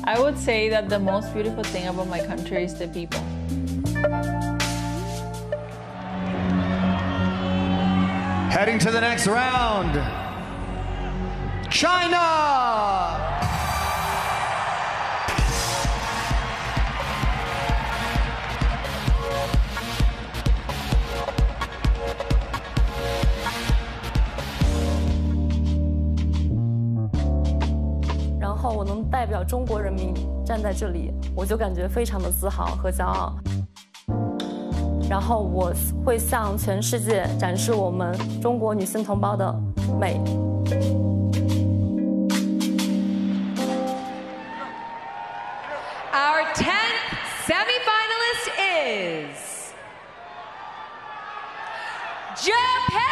I would say that the most beautiful thing about my country is the people. Heading to the next round, China!我能代表中国人民站在这里，我就感觉非常的自豪和骄傲。然后我会向全世界展示我们中国女性同胞的美。Our 10th semifinalist is Japan!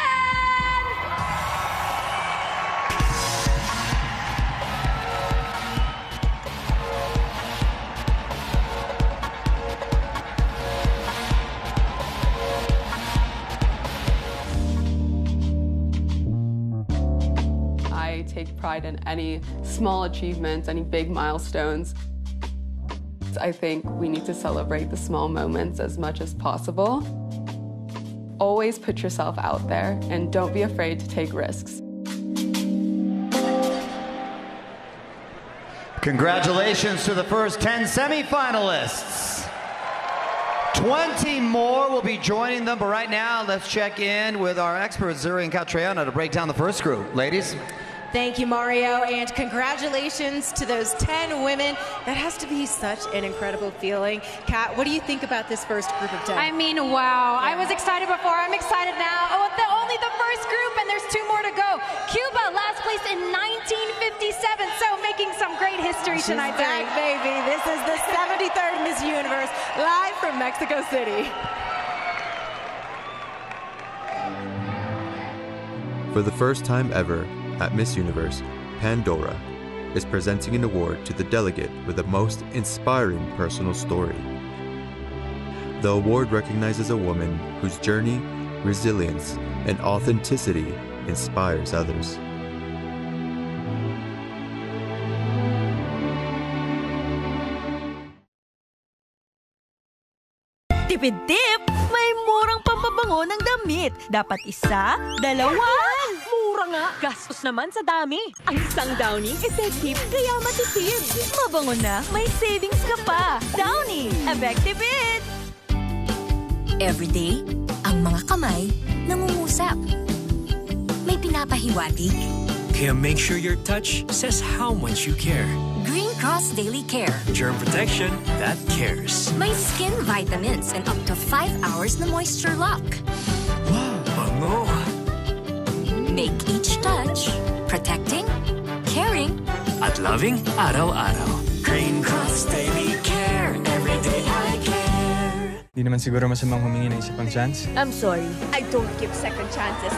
I take pride in any small achievements, any big milestones. I think we need to celebrate the small moments as much as possible. Always put yourself out there and don't be afraid to take risks. Congratulations to the first 10 semifinalists. 20 more will be joining them, but right now, let's check in with our experts, Zuri and Catriona, to break down the first group. Ladies? Thank you, Mario, and congratulations to those 10 women. That has to be such an incredible feeling. Kat, what do you think about this first group of 10? I mean, wow. I was excited before. I'm excited now. Oh, only the first group, and there's 2 more to go. Cuba, last place in 1957, so making some great history tonight. She's back, baby. This is the 73rd Miss Universe, live from Mexico City. For the first time ever, at Miss Universe, Pandora is presenting an award to the delegate with the most inspiring personal story. The award recognizes a woman whose journey, resilience, and authenticity inspires others. Tipid-tip! May murang pampabango ng damit. Dapat isa, dalawa. Mura nga. Gastos naman sa dami. Ang isang Downy, effective, kaya matipid. Mabango na, may savings ka pa. Downy, effective it! Everyday, ang mga kamay nangungusap. May pinapahiwatig. Kaya make sure your touch says how much you care. Green Cross Daily Care. Germ protection that cares. May skin vitamins and up to 5 hours na moisture lock. Wow, bango! Make each touch protecting, caring, at loving araw-araw. Green Cross Daily Care. Everyday I care. Di naman siguro masamang humingi ng isa pang chance. I'm sorry. I don't give second chances.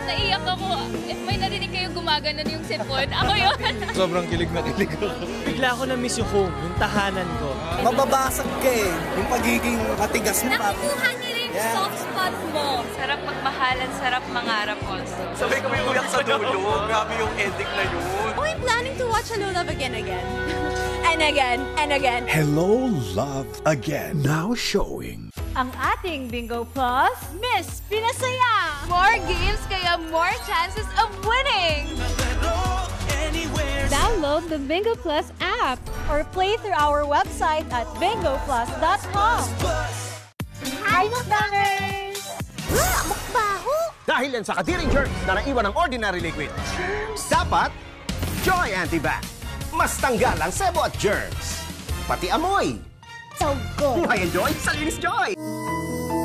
Naiyak ako. May narinig kayong gumaganon yung sipon. Ako yun. Sobrang kilig na kilig ako. Bigla ko na-miss yung home, yung tahanan ko. Mababasag ka eh. Yung pagiging matigas mo. Nakukuha niya rin yung soft spot mo. Sarap magmahalan, sarap mangarap also. Sabay kami uyak sa dulo. Grabe yung ending na yun. Oh, I'm planning to watch Hello, Love Again. And again, and again. Hello, Love Again. Now showing. Ang ating Bingo Plus, Miss Pinasaya! More games, kaya more chances of winning! Download the Bingo Plus app or play through our website at bingoplus.com. Hi, mukbangers! Mukbaho! Dahil yan sa kadiring germs na naiwan ng ordinary liquid, dapat Joy Antibac. Mas tanggal ang sebo at germs. Pati amoy. So good. May enjoy sa Linis Joy.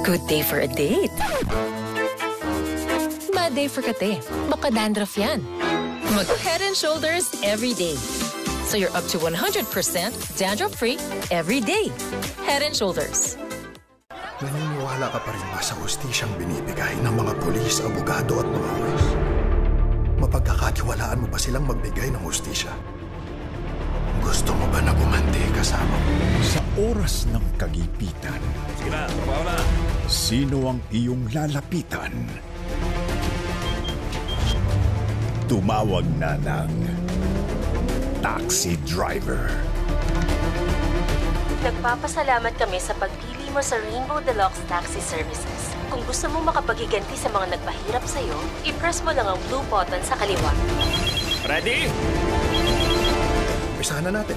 Good day for a date. Bad day for kate. Baka dandruff yan. Mag Head and Shoulders every day. So you're up to 100% dandruff-free every day. Head and Shoulders. Naniniwala ka pa rin ba sa hustisyang binibigay ng mga pulis, abogado at mga huwes? Mapagkakatiwalaan mo ba silang magbigay ng hustisya? Gusto mo ba na gumanti kasama mo? Sa oras ng kagipitan, sige na, trabaho na. Sino ang iyong lalapitan? Tumawag na ng Taxi Driver. Nagpapasalamat kami sa pagpili mo sa Rainbow Deluxe Taxi Services. Kung gusto mo makapaghiganti sa mga nagpahirap sa'yo, i-press mo lang ang blue button sa kaliwa. Ready? Umpisahan na natin.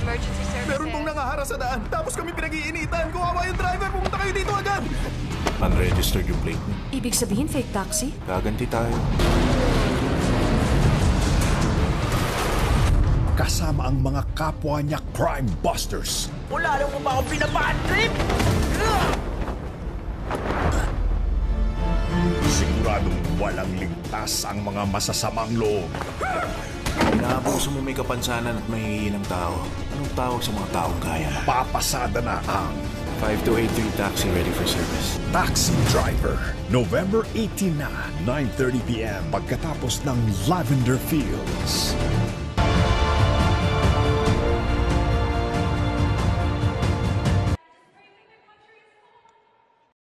Emergency services. Meron pong nangaharang sa daan, tapos kami pinag-iinitan. Kuwawa yung driver, pumunta kayo dito agad. Unregistered yung plate niya. Ibig sabihin fake taxi? Gaganti tayo. Kasama ang mga kapwa niya crime busters. Wala lang mo ba akong pinabad trip? Siguradong walang ligtas ang mga masasamang loob. Inaabuso mo may kapansanan at mahihiyi ng tao. Anong tawag sa mga taong kaya mo? Papasada na ang 5283 taxi ready for service. Taxi Driver. November 18 na, 9:30 p.m. pagkatapos ng Lavender Fields.